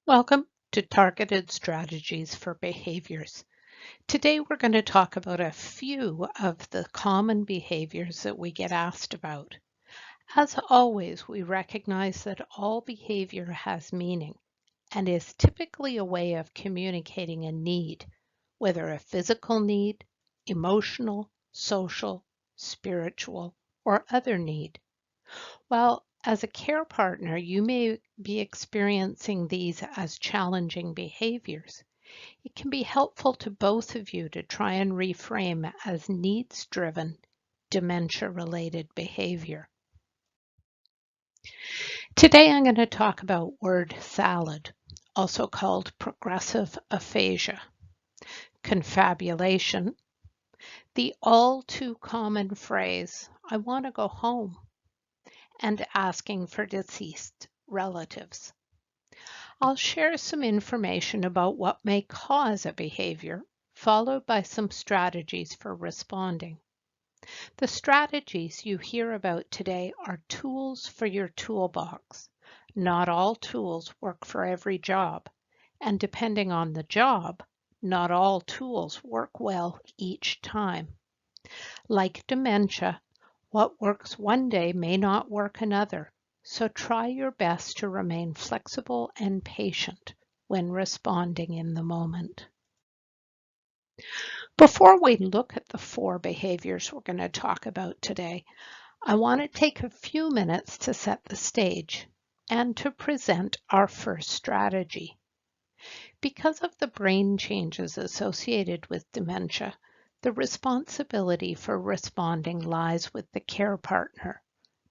Welcome to Targeted Strategies for Behaviors. Today we're going to talk about a few of the common behaviors that we get asked about. As always, we recognize that all behavior has meaning and is typically a way of communicating a need, whether a physical need, emotional, social, spiritual, or other need. Well, as a care partner, you may be experiencing these as challenging behaviors. It can be helpful to both of you to try and reframe as needs-driven, dementia-related behavior. Today I'm going to talk about word salad, also called progressive aphasia, confabulation, the all too common phrase, I want to go home, and asking for deceased relatives. I'll share some information about what may cause a behavior, followed by some strategies for responding. The strategies you hear about today are tools for your toolbox. Not all tools work for every job, and depending on the job, not all tools work well each time. Like dementia, what works one day may not work another, so try your best to remain flexible and patient when responding in the moment. Before we look at the 4 behaviors we're going to talk about today, I want to take a few minutes to set the stage and to present our first strategy. Because of the brain changes associated with dementia, the responsibility for responding lies with the care partner,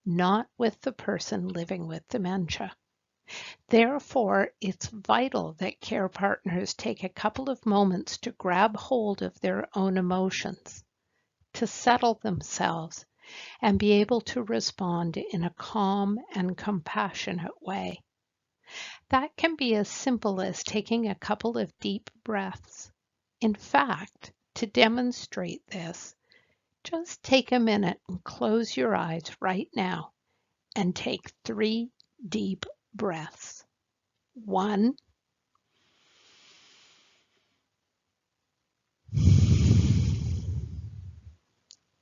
not with the person living with dementia. Therefore, it's vital that care partners take a couple of moments to grab hold of their own emotions, to settle themselves, and be able to respond in a calm and compassionate way. That can be as simple as taking a couple of deep breaths. In fact, to demonstrate this, just take a minute and close your eyes right now and take 3 deep breaths. 1,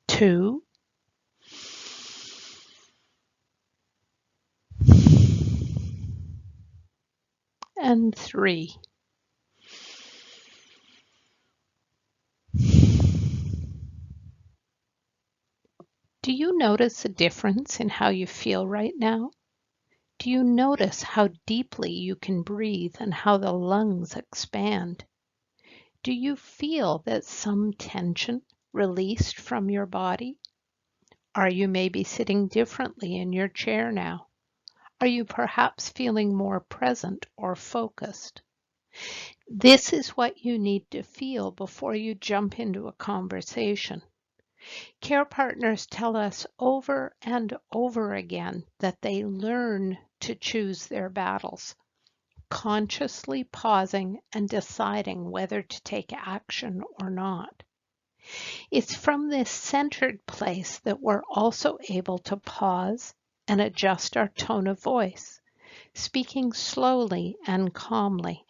2, and 3. Do you notice a difference in how you feel right now? Do you notice how deeply you can breathe and how the lungs expand? Do you feel that some tension released from your body? Are you maybe sitting differently in your chair now? Are you perhaps feeling more present or focused? This is what you need to feel before you jump into a conversation. Care partners tell us over and over again that they learn to choose their battles, consciously pausing and deciding whether to take action or not. It's from this centered place that we're also able to pause and adjust our tone of voice, speaking slowly and calmly,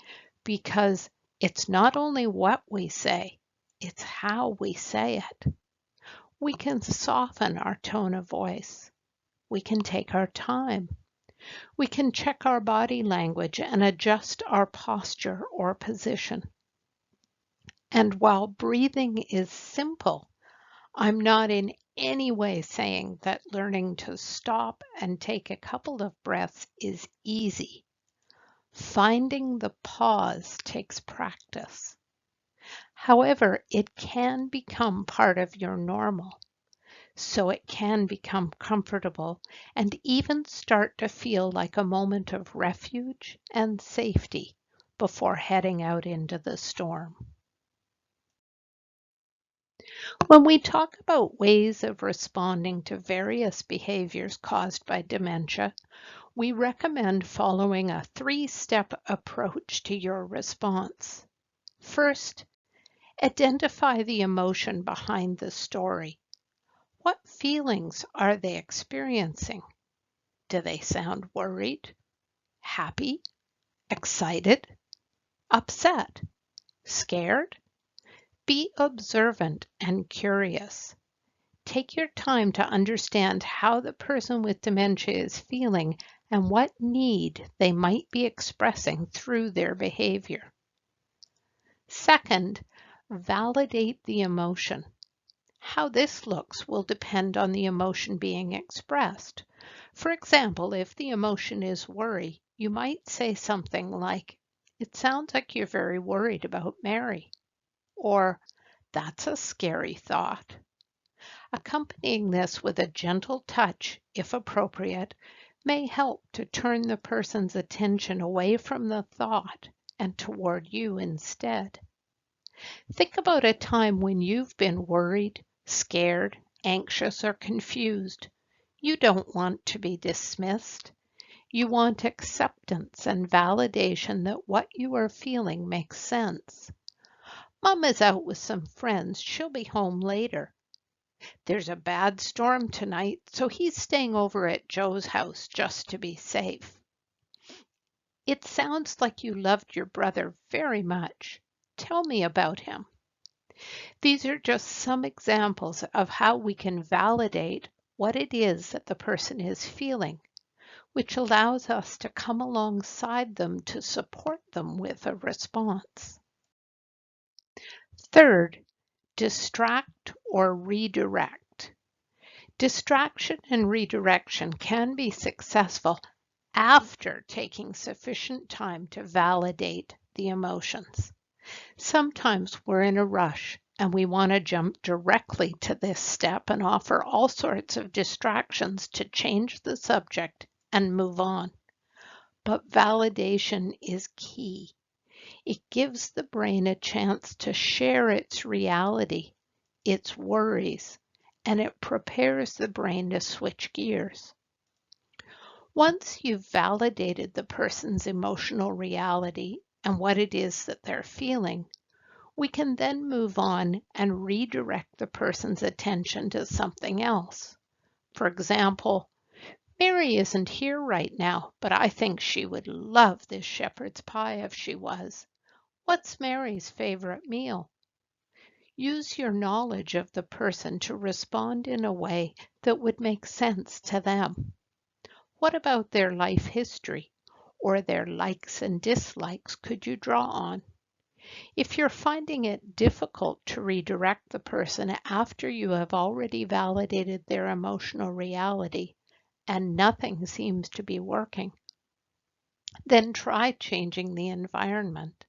because it's not only what we say, it's how we say it. We can soften our tone of voice. We can take our time. We can check our body language and adjust our posture or position. And while breathing is simple, I'm not in any way saying that learning to stop and take a couple of breaths is easy. Finding the pause takes practice. However, it can become part of your normal, so it can become comfortable and even start to feel like a moment of refuge and safety before heading out into the storm. When we talk about ways of responding to various behaviors caused by dementia, we recommend following a 3-step approach to your response. First, identify the emotion behind the story. What feelings are they experiencing? Do they sound worried, happy, excited, upset, scared? Be observant and curious. Take your time to understand how the person with dementia is feeling and what need they might be expressing through their behavior. Second, validate the emotion. How this looks will depend on the emotion being expressed. For example, if the emotion is worry, you might say something like, "It sounds like you're very worried about Mary," or "That's a scary thought." Accompanying this with a gentle touch, if appropriate, may help to turn the person's attention away from the thought and toward you instead. Think about a time when you've been worried, scared, anxious, or confused. You don't want to be dismissed. You want acceptance and validation that what you are feeling makes sense. Mom is out with some friends. She'll be home later. There's a bad storm tonight, so he's staying over at Joe's house just to be safe. It sounds like you loved your brother very much. Tell me about him. These are just some examples of how we can validate what it is that the person is feeling, which allows us to come alongside them to support them with a response. Third, distract or redirect. Distraction and redirection can be successful after taking sufficient time to validate the emotions. Sometimes we're in a rush and we want to jump directly to this step and offer all sorts of distractions to change the subject and move on. But validation is key. It gives the brain a chance to share its reality, its worries, and it prepares the brain to switch gears. Once you've validated the person's emotional reality and what it is that they're feeling, we can then move on and redirect the person's attention to something else. For example, "Mary isn't here right now, but I think she would love this shepherd's pie if she was. What's Mary's favorite meal?" Use your knowledge of the person to respond in a way that would make sense to them. What about their life history or their likes and dislikes could you draw on? If you're finding it difficult to redirect the person after you have already validated their emotional reality and nothing seems to be working, then try changing the environment.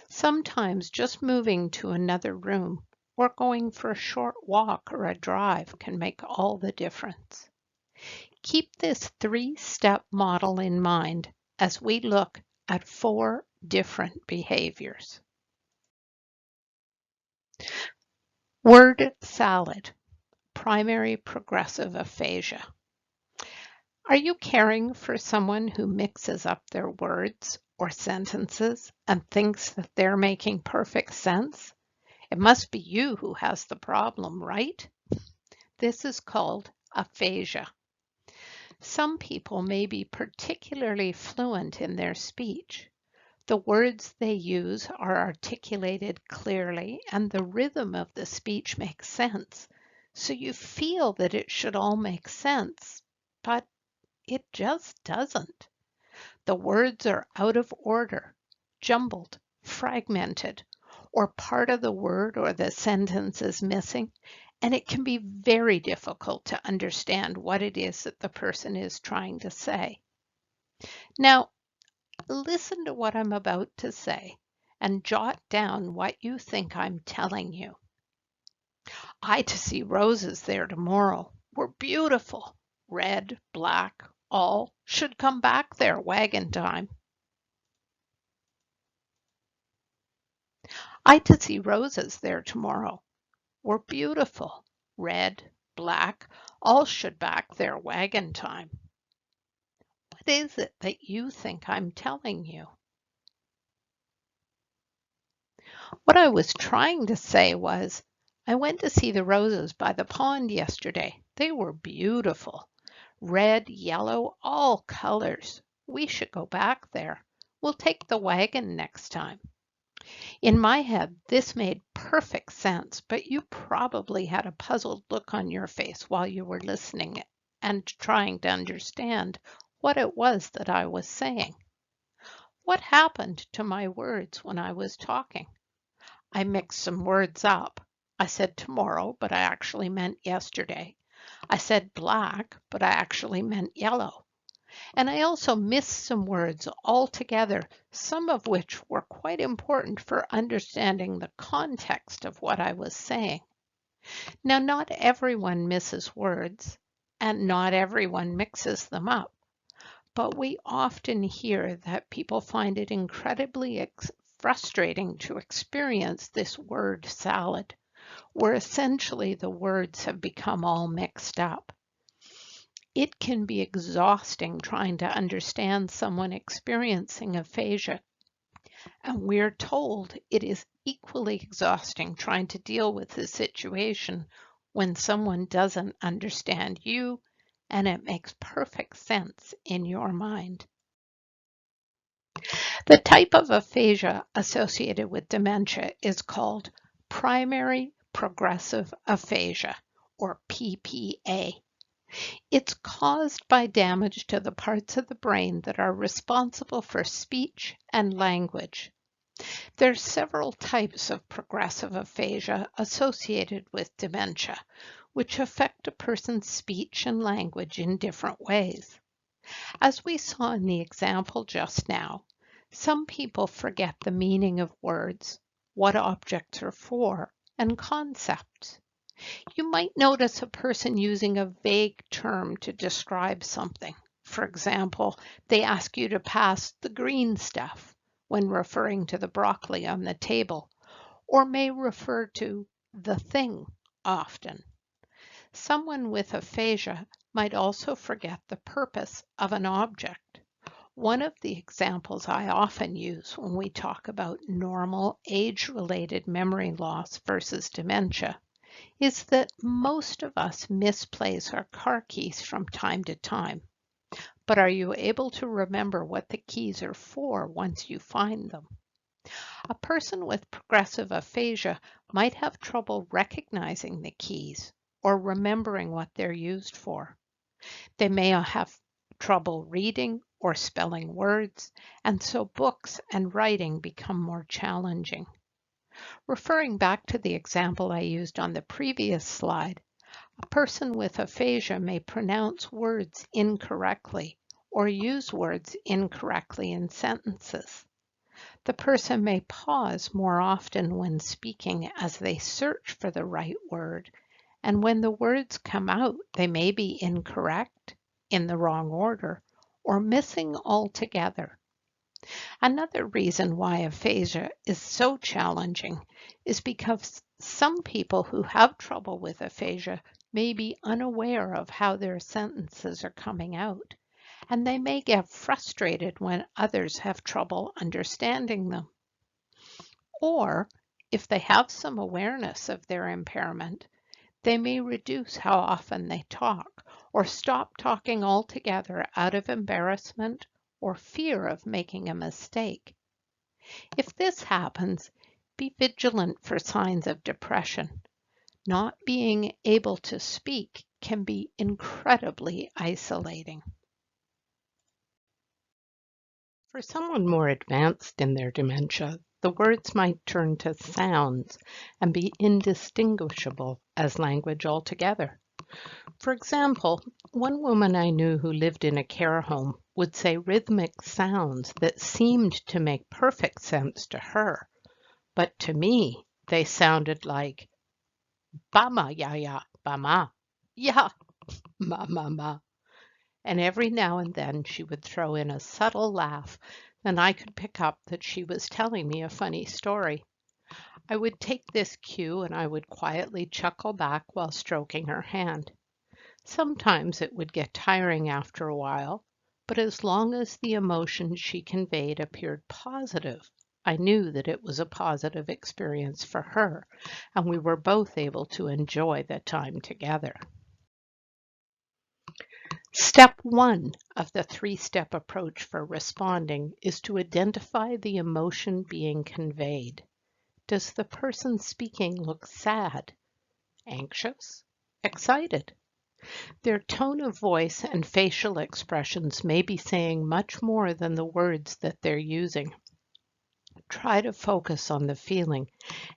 Sometimes just moving to another room or going for a short walk or a drive can make all the difference. Keep this three-step model in mind as we look at 4 different behaviors. Word salad, primary progressive aphasia. Are you caring for someone who mixes up their words or sentences and thinks that they're making perfect sense? It must be you who has the problem, right? This is called aphasia. Some people may be particularly fluent in their speech. The words they use are articulated clearly and the rhythm of the speech makes sense. So you feel that it should all make sense, but it just doesn't. The words are out of order, jumbled, fragmented, or part of the word or the sentence is missing, and it can be very difficult to understand what it is that the person is trying to say. Now, listen to what I'm about to say and jot down what you think I'm telling you. "I to see roses there tomorrow. Were beautiful. Red, black, all should come back there wagon time." "I to see roses there tomorrow. Were beautiful. Red, black, all should back there wagon time." What is it that you think I'm telling you? What I was trying to say was, "I went to see the roses by the pond yesterday. They were beautiful. Red, yellow, all colors. We should go back there. We'll take the wagon next time. In my head, this made perfect sense, but you probably had a puzzled look on your face while you were listening and trying to understand what it was that I was saying. What happened to my words when I was talking? I mixed some words up. I said tomorrow, but I actually meant yesterday. I said black, but I actually meant yellow. And I also missed some words altogether, some of which were quite important for understanding the context of what I was saying. Now, not everyone misses words, and not everyone mixes them up, but we often hear that people find it incredibly frustrating to experience this word salad, where essentially the words have become all mixed up. It can be exhausting trying to understand someone experiencing aphasia, and we're told it is equally exhausting trying to deal with the situation when someone doesn't understand you and it makes perfect sense in your mind. The type of aphasia associated with dementia is called primary progressive aphasia, or PPA. It's caused by damage to the parts of the brain that are responsible for speech and language. There are several types of progressive aphasia associated with dementia, which affect a person's speech and language in different ways. As we saw in the example just now, some people forget the meaning of words, what objects are for, and concepts. You might notice a person using a vague term to describe something. For example, they ask you to pass the green stuff when referring to the broccoli on the table, or may refer to the thing often. Someone with aphasia might also forget the purpose of an object. One of the examples I often use when we talk about normal age-related memory loss versus dementia is that most of us misplace our car keys from time to time. But are you able to remember what the keys are for once you find them? A person with progressive aphasia might have trouble recognizing the keys or remembering what they're used for. They may have trouble reading or spelling words, and so books and writing become more challenging. Referring back to the example I used on the previous slide, a person with aphasia may pronounce words incorrectly or use words incorrectly in sentences. The person may pause more often when speaking as they search for the right word, and when the words come out, they may be incorrect, in the wrong order, or missing altogether. Another reason why aphasia is so challenging is because some people who have trouble with aphasia may be unaware of how their sentences are coming out, and they may get frustrated when others have trouble understanding them. Or, if they have some awareness of their impairment, they may reduce how often they talk or stop talking altogether out of embarrassment or fear of making a mistake. If this happens, be vigilant for signs of depression. Not being able to speak can be incredibly isolating. For someone more advanced in their dementia, the words might turn to sounds and be indistinguishable as language altogether. For example, one woman I knew who lived in a care home would say rhythmic sounds that seemed to make perfect sense to her, but to me they sounded like "bama ya ya bama, ya ma ma ma," and every now and then she would throw in a subtle laugh, and I could pick up that she was telling me a funny story. I would take this cue and I would quietly chuckle back while stroking her hand. Sometimes it would get tiring after a while, but as long as the emotion she conveyed appeared positive, I knew that it was a positive experience for her, and we were both able to enjoy the time together. Step one of the three-step approach for responding is to identify the emotion being conveyed. Does the person speaking look sad, anxious, excited? Their tone of voice and facial expressions may be saying much more than the words that they're using. Try to focus on the feeling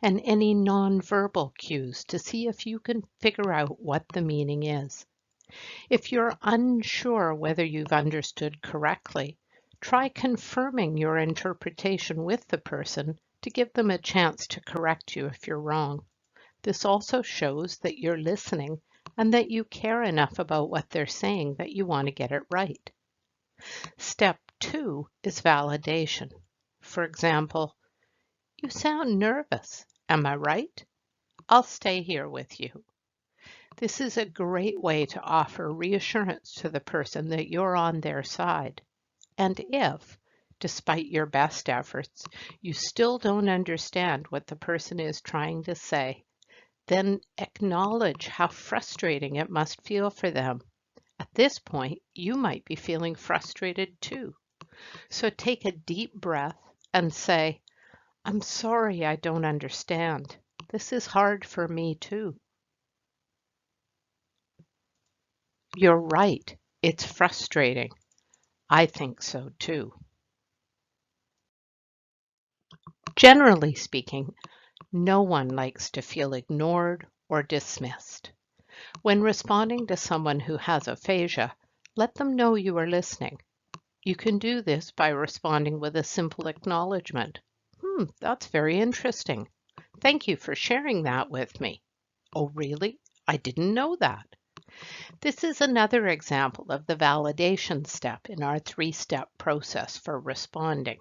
and any nonverbal cues to see if you can figure out what the meaning is. If you're unsure whether you've understood correctly, try confirming your interpretation with the person to give them a chance to correct you if you're wrong. This also shows that you're listening and that you care enough about what they're saying that you want to get it right. Step two is validation. For example, "You sound nervous. Am I right? I'll stay here with you." This is a great way to offer reassurance to the person that you're on their side. And if, despite your best efforts, you still don't understand what the person is trying to say, then acknowledge how frustrating it must feel for them. At this point, you might be feeling frustrated too. So take a deep breath and say, "I'm sorry I don't understand. This is hard for me too." "You're right. It's frustrating. I think so too." Generally speaking, no one likes to feel ignored or dismissed. When responding to someone who has aphasia, let them know you are listening. You can do this by responding with a simple acknowledgement. That's very interesting. Thank you for sharing that with me." "Oh, really? I didn't know that." This is another example of the validation step in our three-step process for responding.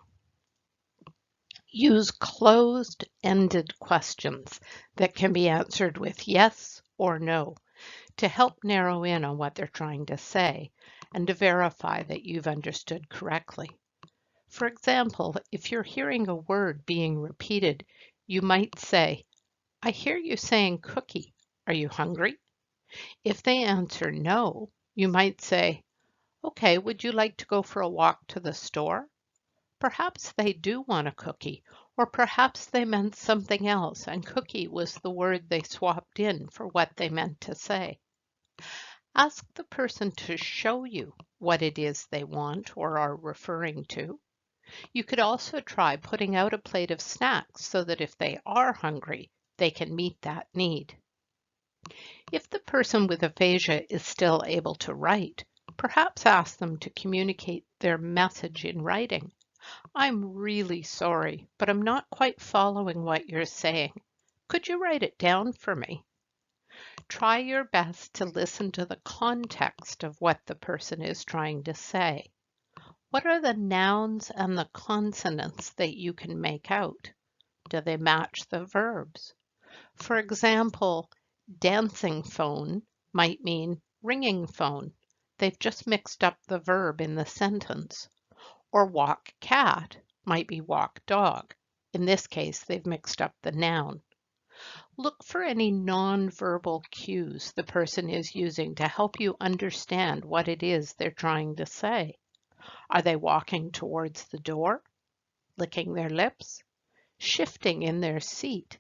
Use closed-ended questions that can be answered with yes or no to help narrow in on what they're trying to say and to verify that you've understood correctly. For example, if you're hearing a word being repeated, you might say, "I hear you saying cookie. Are you hungry?" If they answer no, you might say, "Okay, would you like to go for a walk to the store?" Perhaps they do want a cookie, or perhaps they meant something else and cookie was the word they swapped in for what they meant to say. Ask the person to show you what it is they want or are referring to. You could also try putting out a plate of snacks so that if they are hungry, they can meet that need. If the person with aphasia is still able to write, perhaps ask them to communicate their message in writing. "I'm really sorry, but I'm not quite following what you're saying. Could you write it down for me?" Try your best to listen to the context of what the person is trying to say. What are the nouns and the consonants that you can make out? Do they match the verbs? For example, dancing phone might mean ringing phone. They've just mixed up the verb in the sentence. Or walk cat might be walk dog. In this case, they've mixed up the noun. Look for any nonverbal cues the person is using to help you understand what it is they're trying to say. Are they walking towards the door, licking their lips, shifting in their seat?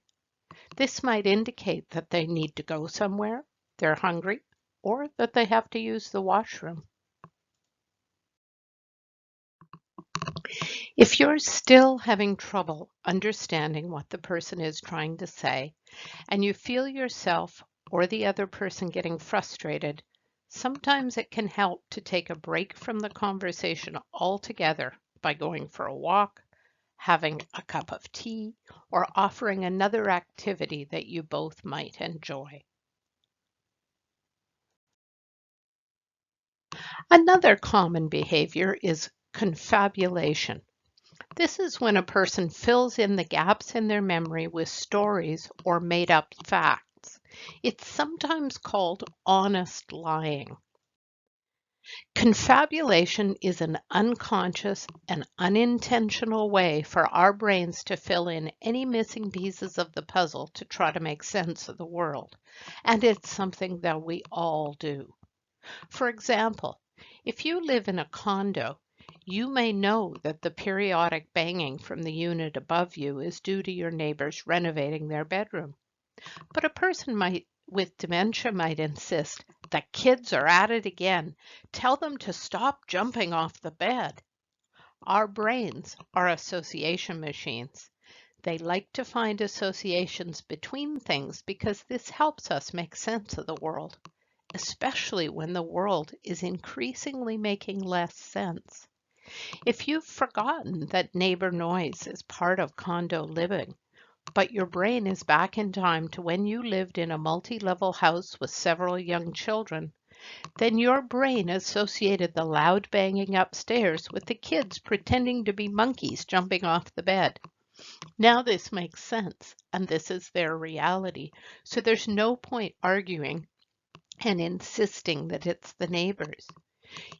This might indicate that they need to go somewhere, they're hungry, or that they have to use the washroom. If you're still having trouble understanding what the person is trying to say, and you feel yourself or the other person getting frustrated, sometimes it can help to take a break from the conversation altogether by going for a walk, having a cup of tea, or offering another activity that you both might enjoy. Another common behavior is confabulation. This is when a person fills in the gaps in their memory with stories or made up facts. It's sometimes called honest lying. Confabulation is an unconscious and unintentional way for our brains to fill in any missing pieces of the puzzle to try to make sense of the world. And it's something that we all do. For example, If you live in a condo, you may know that the periodic banging from the unit above you is due to your neighbors renovating their bedroom. But a person with dementia might insist, "The kids are at it again. Tell them to stop jumping off the bed." Our brains are association machines. They like to find associations between things because this helps us make sense of the world, especially when the world is increasingly making less sense. If you've forgotten that neighbor noise is part of condo living, but your brain is back in time to when you lived in a multi-level house with several young children, then your brain associated the loud banging upstairs with the kids pretending to be monkeys jumping off the bed. Now this makes sense, and this is their reality, so there's no point arguing and insisting that it's the neighbors.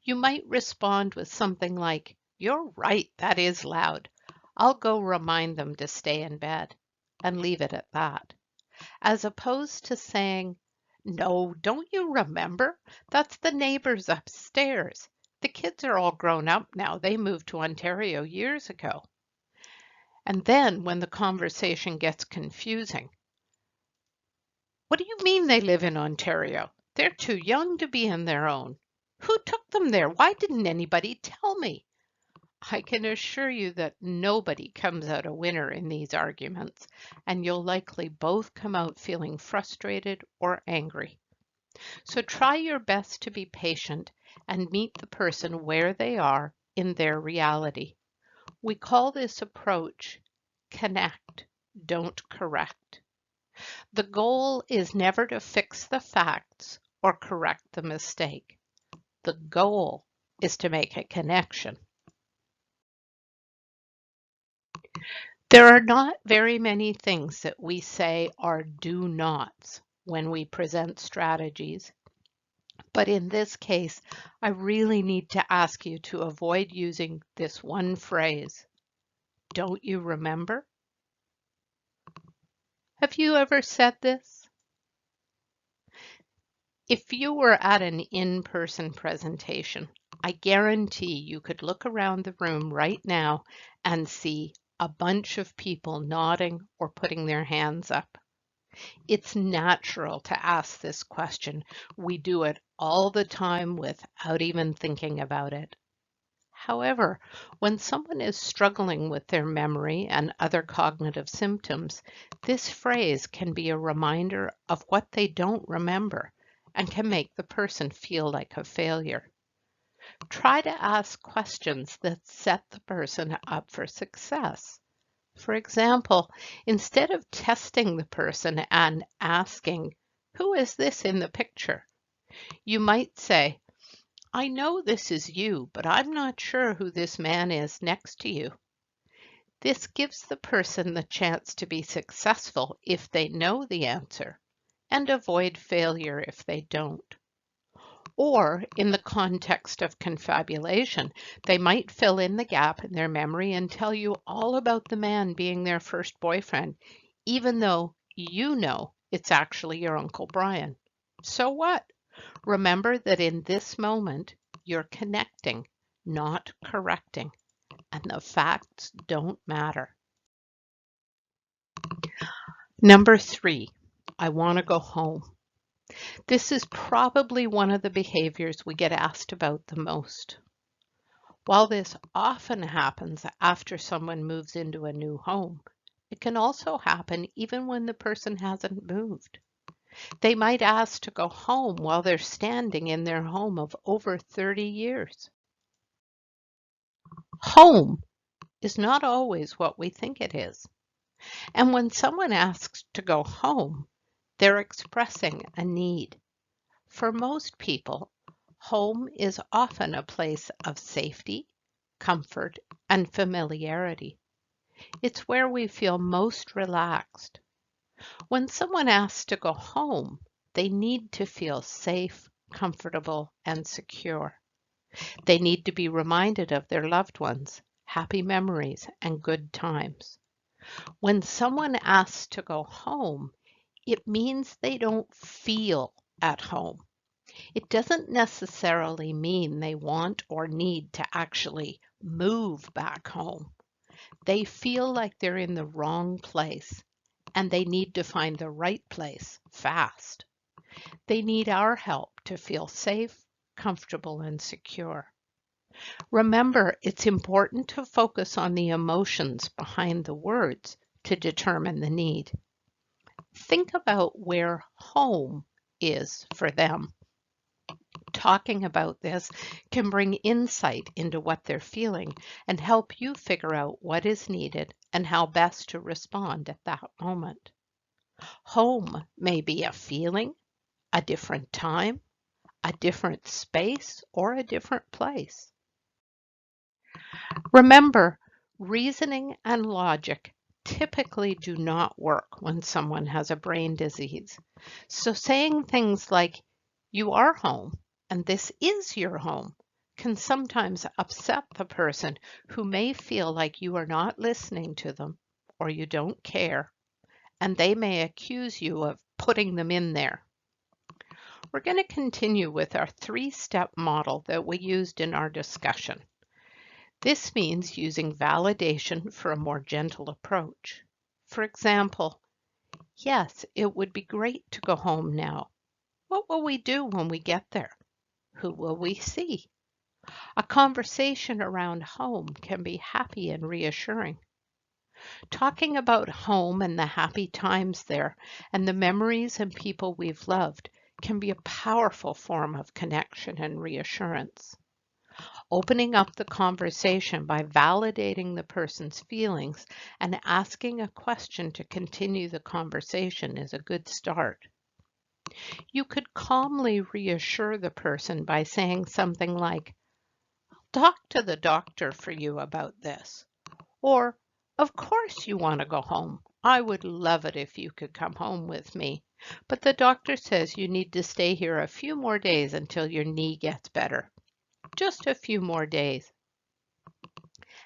You might respond with something like, "You're right, that is loud. I'll go remind them to stay in bed," and leave it at that, as opposed to saying, "No, don't you remember? That's the neighbors upstairs. The kids are all grown up now. They moved to Ontario years ago." And then when the conversation gets confusing, "What do you mean they live in Ontario? They're too young to be in their own. Who took them there? Why didn't anybody tell me?" I can assure you that nobody comes out a winner in these arguments, and you'll likely both come out feeling frustrated or angry. So try your best to be patient and meet the person where they are in their reality. We call this approach connect, don't correct. The goal is never to fix the facts or correct the mistake. The goal is to make a connection. There are not very many things that we say are do nots when we present strategies, but in this case, I really need to ask you to avoid using this one phrase. Don't you remember? Have you ever said this? If you were at an in-person presentation, I guarantee you could look around the room right now and see a bunch of people nodding or putting their hands up. It's natural to ask this question. We do it all the time without even thinking about it. However, when someone is struggling with their memory and other cognitive symptoms, this phrase can be a reminder of what they don't remember and can make the person feel like a failure. Try to ask questions that set the person up for success. For example, instead of testing the person and asking, "Who is this in the picture?" you might say, "I know this is you, but I'm not sure who this man is next to you." This gives the person the chance to be successful if they know the answer and avoid failure if they don't. Or in the context of confabulation, they might fill in the gap in their memory and tell you all about the man being their first boyfriend, even though you know it's actually your Uncle Brian. So what? Remember that in this moment, you're connecting, not correcting, and the facts don't matter. Number 3, I want to go home. This is probably one of the behaviors we get asked about the most. While this often happens after someone moves into a new home, it can also happen even when the person hasn't moved. They might ask to go home while they're standing in their home of over 30 years. Home is not always what we think it is. And when someone asks to go home, they're expressing a need. For most people, home is often a place of safety, comfort, and familiarity. It's where we feel most relaxed. When someone asks to go home, they need to feel safe, comfortable, and secure. They need to be reminded of their loved ones, happy memories, and good times. When someone asks to go home, it means they don't feel at home. It doesn't necessarily mean they want or need to actually move back home. They feel like they're in the wrong place and they need to find the right place fast. They need our help to feel safe, comfortable, and secure. Remember, it's important to focus on the emotions behind the words to determine the need. Think about where home is for them. Talking about this can bring insight into what they're feeling and help you figure out what is needed and how best to respond at that moment. Home may be a feeling, a different time, a different space, or a different place. Remember, reasoning and logic typically do not work when someone has a brain disease. So saying things like, "You are home," and "This is your home," can sometimes upset the person who may feel like you are not listening to them or you don't care, and they may accuse you of putting them in there. We're going to continue with our three-step model that we used in our discussion. This means using validation for a more gentle approach. For example, "Yes, it would be great to go home now. What will we do when we get there? Who will we see?" A conversation around home can be happy and reassuring. Talking about home and the happy times there and the memories and people we've loved can be a powerful form of connection and reassurance. Opening up the conversation by validating the person's feelings and asking a question to continue the conversation is a good start. You could calmly reassure the person by saying something like, "I'll talk to the doctor for you about this." Or, "Of course you want to go home. I would love it if you could come home with me. But the doctor says you need to stay here a few more days until your knee gets better. Just a few more days."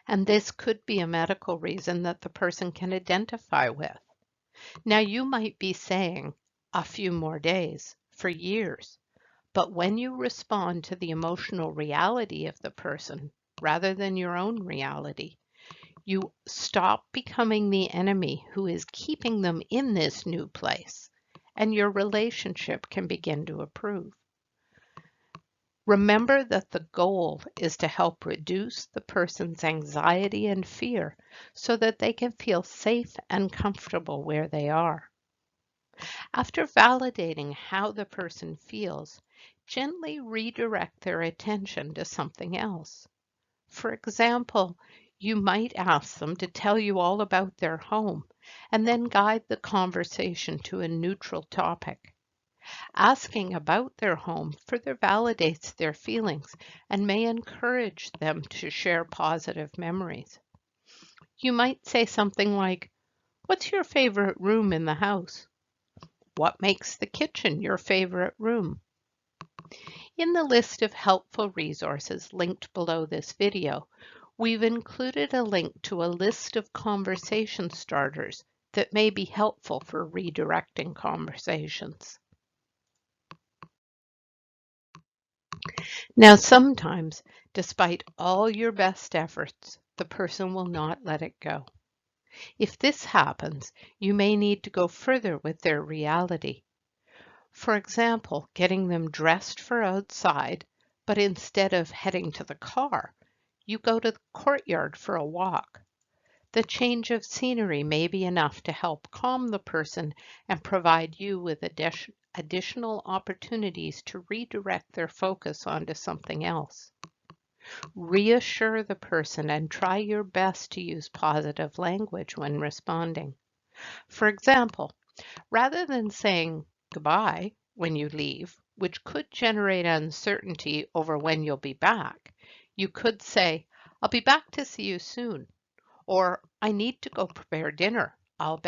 And this could be a medical reason that the person can identify with. Now, you might be saying "a few more days" for years, but when you respond to the emotional reality of the person rather than your own reality, you stop becoming the enemy who is keeping them in this new place, and your relationship can begin to improve. Remember that the goal is to help reduce the person's anxiety and fear so that they can feel safe and comfortable where they are. After validating how the person feels, gently redirect their attention to something else. For example, you might ask them to tell you all about their home and then guide the conversation to a neutral topic. Asking about their home further validates their feelings and may encourage them to share positive memories. You might say something like, "What's your favorite room in the house? What makes the kitchen your favorite room?" In the list of helpful resources linked below this video, we've included a link to a list of conversation starters that may be helpful for redirecting conversations. Now, sometimes, despite all your best efforts, the person will not let it go. If this happens, you may need to go further with their reality. For example, getting them dressed for outside, but instead of heading to the car, you go to the courtyard for a walk. The change of scenery may be enough to help calm the person and provide you with additional opportunities to redirect their focus onto something else. Reassure the person and try your best to use positive language when responding. For example, rather than saying "goodbye" when you leave, which could generate uncertainty over when you'll be back, you could say, "I'll be back to see you soon," or "I need to go prepare dinner. I'd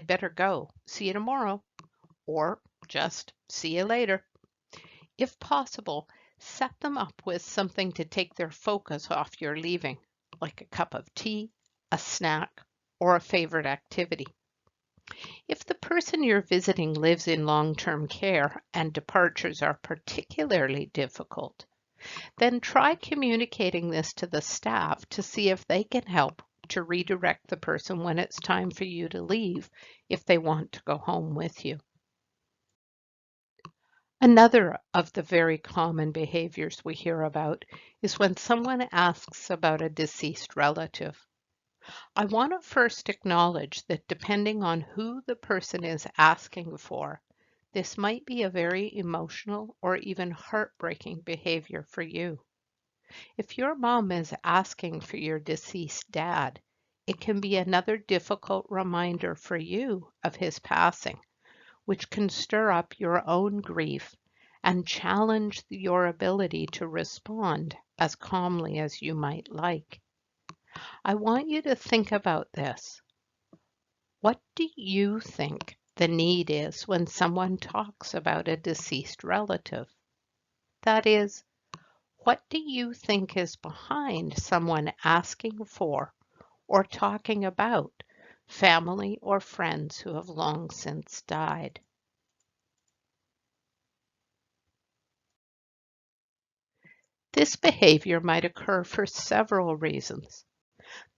better go. See you tomorrow," or just "see you later." If possible, set them up with something to take their focus off your leaving, like a cup of tea, a snack, or a favorite activity. If the person you're visiting lives in long-term care and departures are particularly difficult, then try communicating this to the staff to see if they can help to redirect the person when it's time for you to leave if they want to go home with you. Another of the very common behaviors we hear about is when someone asks about a deceased relative. I want to first acknowledge that depending on who the person is asking for, this might be a very emotional or even heartbreaking behavior for you. If your mom is asking for your deceased dad, it can be another difficult reminder for you of his passing, which can stir up your own grief and challenge your ability to respond as calmly as you might like. I want you to think about this. What do you think the need is when someone talks about a deceased relative? That is, what do you think is behind someone asking for or talking about family or friends who have long since died? This behavior might occur for several reasons.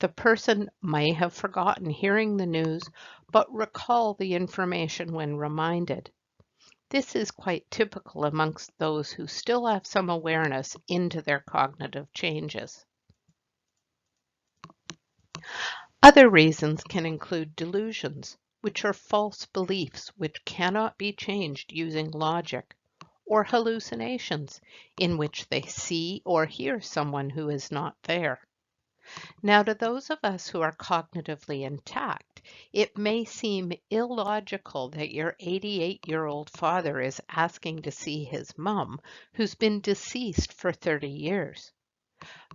The person may have forgotten hearing the news, but recall the information when reminded. This is quite typical amongst those who still have some awareness into their cognitive changes. Other reasons can include delusions, which are false beliefs which cannot be changed using logic, or hallucinations, in which they see or hear someone who is not there. Now, to those of us who are cognitively intact, it may seem illogical that your 88-year-old father is asking to see his mom, who's been deceased for 30 years.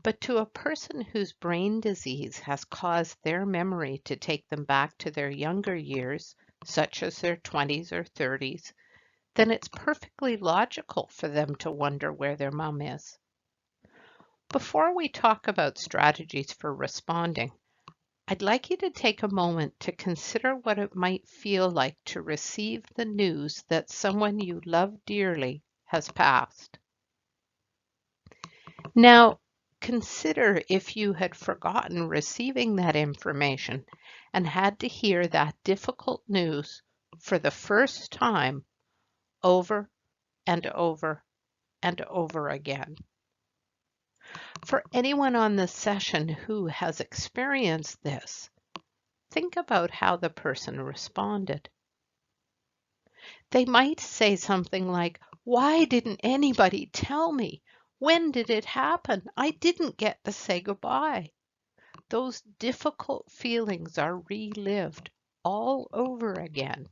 But to a person whose brain disease has caused their memory to take them back to their younger years, such as their 20s or 30s, then it's perfectly logical for them to wonder where their mom is. Before we talk about strategies for responding, I'd like you to take a moment to consider what it might feel like to receive the news that someone you love dearly has passed. Now, consider if you had forgotten receiving that information and had to hear that difficult news for the first time over and over and over again. For anyone on this session who has experienced this, think about how the person responded. They might say something like, "Why didn't anybody tell me? When did it happen? I didn't get to say goodbye." Those difficult feelings are relived all over again.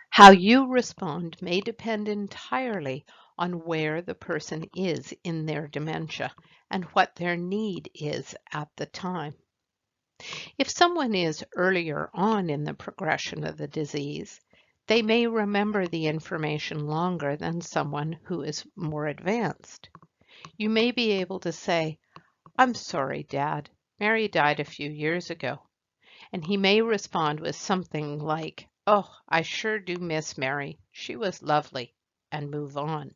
How you respond may depend entirely on where the person is in their dementia and what their need is at the time. If someone is earlier on in the progression of the disease, they may remember the information longer than someone who is more advanced. You may be able to say, "I'm sorry, Dad. Mary died a few years ago." And he may respond with something like, "Oh, I sure do miss Mary. She was lovely," and move on.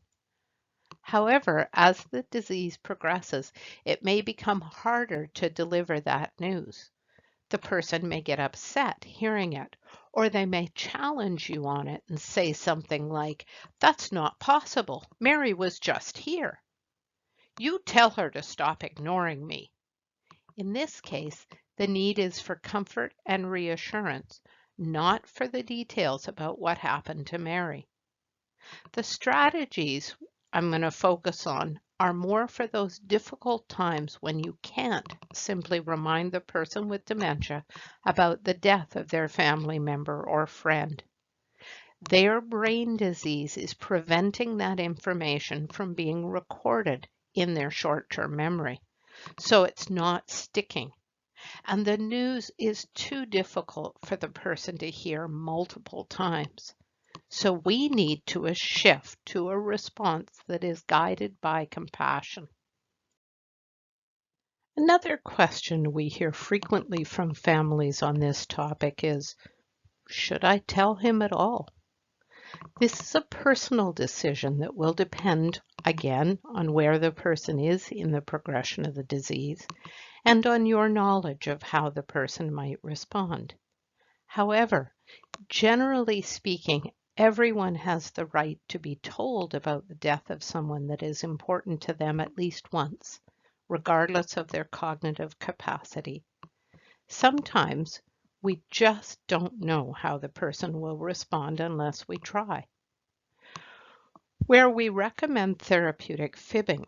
However, as the disease progresses, it may become harder to deliver that news. The person may get upset hearing it, or they may challenge you on it and say something like, "That's not possible. Mary was just here. You tell her to stop ignoring me." In this case, the need is for comfort and reassurance, not for the details about what happened to Mary. The strategies I'm going to focus on are more for those difficult times when you can't simply remind the person with dementia about the death of their family member or friend. Their brain disease is preventing that information from being recorded in their short-term memory, so it's not sticking. And the news is too difficult for the person to hear multiple times. So we need to shift to a response that is guided by compassion. Another question we hear frequently from families on this topic is, should I tell him at all? This is a personal decision that will depend, again, on where the person is in the progression of the disease and on your knowledge of how the person might respond. However, generally speaking, everyone has the right to be told about the death of someone that is important to them at least once, regardless of their cognitive capacity. Sometimes we just don't know how the person will respond unless we try. Where we recommend therapeutic fibbing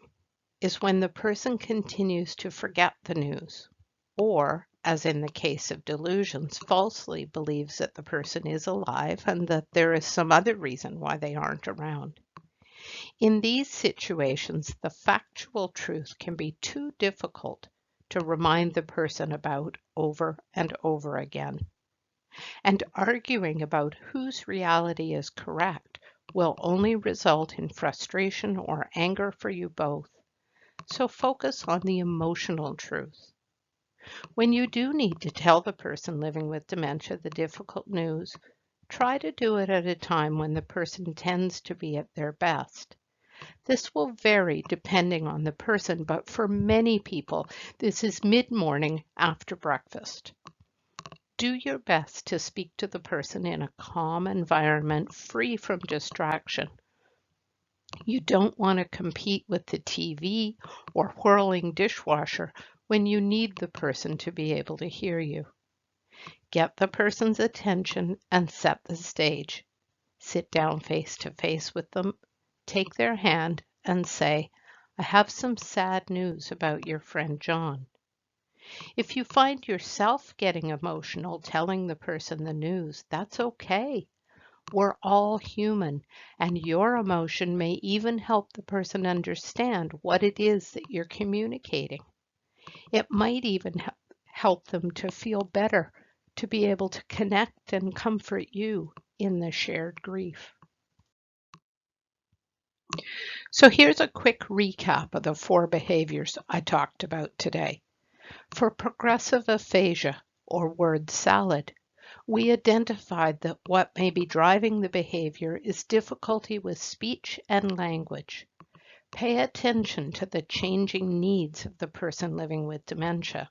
is when the person continues to forget the news, or, as in the case of delusions, falsely believes that the person is alive and that there is some other reason why they aren't around. In these situations, the factual truth can be too difficult to remind the person about over and over again. And arguing about whose reality is correct will only result in frustration or anger for you both. So focus on the emotional truth. When you do need to tell the person living with dementia the difficult news, try to do it at a time when the person tends to be at their best. This will vary depending on the person, but for many people, this is mid-morning after breakfast. Do your best to speak to the person in a calm environment free from distraction. You don't want to compete with the TV or whirling dishwasher when you need the person to be able to hear you. Get the person's attention and set the stage. Sit down face to face with them, take their hand and say, I have some sad news about your friend John. If you find yourself getting emotional telling the person the news, that's okay. We're all human, and your emotion may even help the person understand what it is that you're communicating. It might even help them to feel better, to be able to connect and comfort you in the shared grief. So here's a quick recap of the 4 behaviors I talked about today. For progressive aphasia, or word salad, we identified that what may be driving the behavior is difficulty with speech and language. Pay attention to the changing needs of the person living with dementia.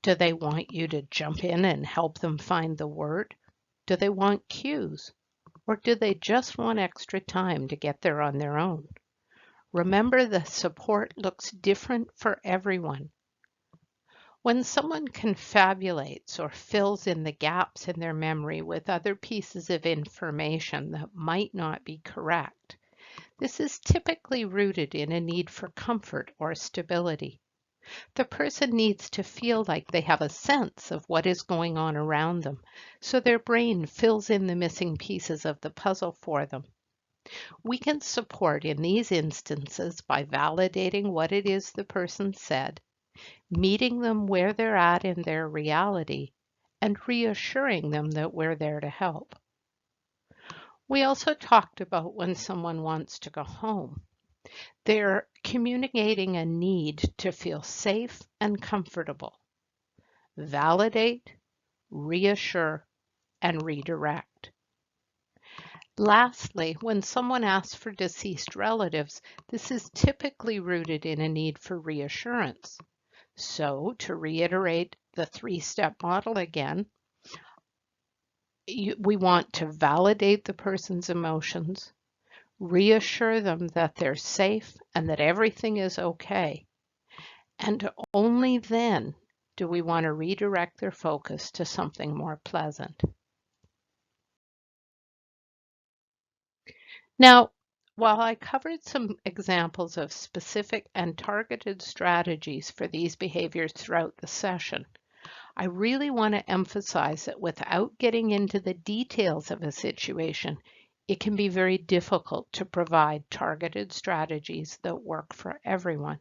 Do they want you to jump in and help them find the word? Do they want cues? Or do they just want extra time to get there on their own? Remember, the support looks different for everyone. When someone confabulates or fills in the gaps in their memory with other pieces of information that might not be correct, this is typically rooted in a need for comfort or stability. The person needs to feel like they have a sense of what is going on around them, so their brain fills in the missing pieces of the puzzle for them. We can support in these instances by validating what it is the person said, meeting them where they're at in their reality, and reassuring them that we're there to help. We also talked about when someone wants to go home. They're communicating a need to feel safe and comfortable. Validate, reassure, and redirect. Lastly, when someone asks for deceased relatives, this is typically rooted in a need for reassurance. So, to reiterate the 3-step model again, we want to validate the person's emotions, reassure them that they're safe and that everything is okay, and only then do we want to redirect their focus to something more pleasant. Now, while I covered some examples of specific and targeted strategies for these behaviors throughout the session, I really want to emphasize that without getting into the details of a situation, it can be very difficult to provide targeted strategies that work for everyone.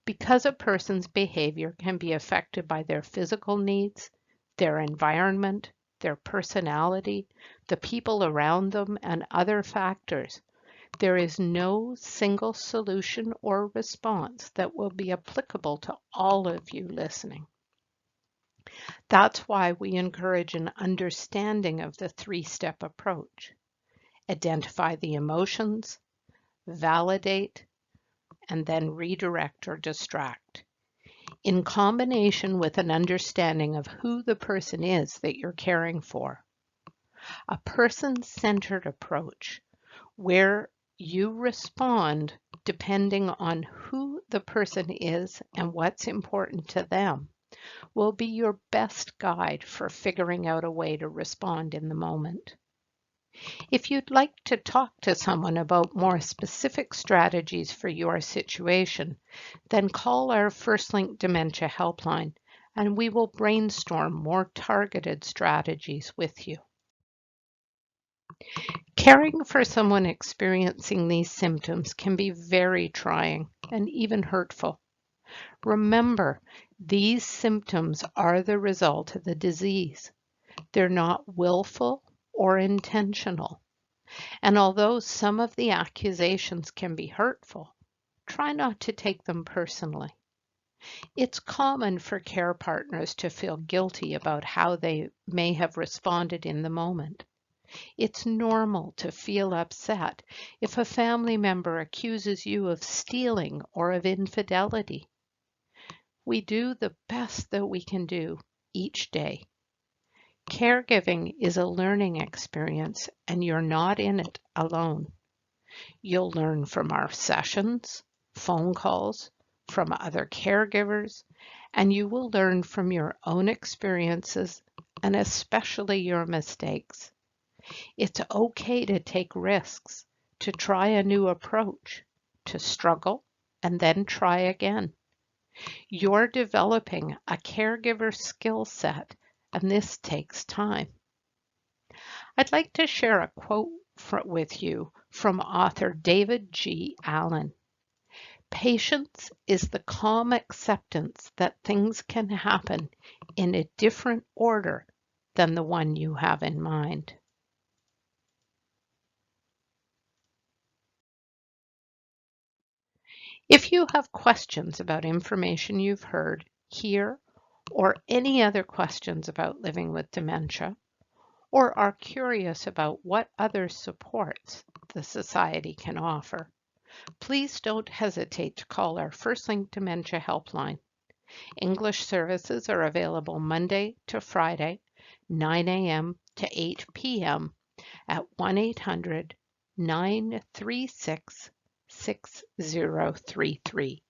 Because a person's behavior can be affected by their physical needs, their environment, their personality, the people around them, and other factors, There is no single solution or response that will be applicable to all of you listening. That's why we encourage an understanding of the three-step approach. Identify the emotions, validate, and then redirect or distract. In combination with an understanding of who the person is that you're caring for. A person-centered approach where you respond depending on who the person is and what's important to them will be your best guide for figuring out a way to respond in the moment. If you'd like to talk to someone about more specific strategies for your situation, then call our First Link Dementia Helpline and we will brainstorm more targeted strategies with you. Caring for someone experiencing these symptoms can be very trying and even hurtful. Remember, these symptoms are the result of the disease. They're not willful or intentional. And although some of the accusations can be hurtful, try not to take them personally. It's common for care partners to feel guilty about how they may have responded in the moment. It's normal to feel upset if a family member accuses you of stealing or of infidelity. We do the best that we can do each day. Caregiving is a learning experience, and you're not in it alone. You'll learn from our sessions, phone calls, from other caregivers, and you will learn from your own experiences and especially your mistakes. It's okay to take risks, to try a new approach, to struggle, and then try again. You're developing a caregiver skill set, and this takes time. I'd like to share a quote with you from author David G. Allen. Patience is the calm acceptance that things can happen in a different order than the one you have in mind. If you have questions about information you've heard here or any other questions about living with dementia, or are curious about what other supports the Society can offer, please don't hesitate to call our First Link Dementia Helpline. English services are available Monday to Friday, 9 a.m. to 8 p.m. at 1-800-936-6033.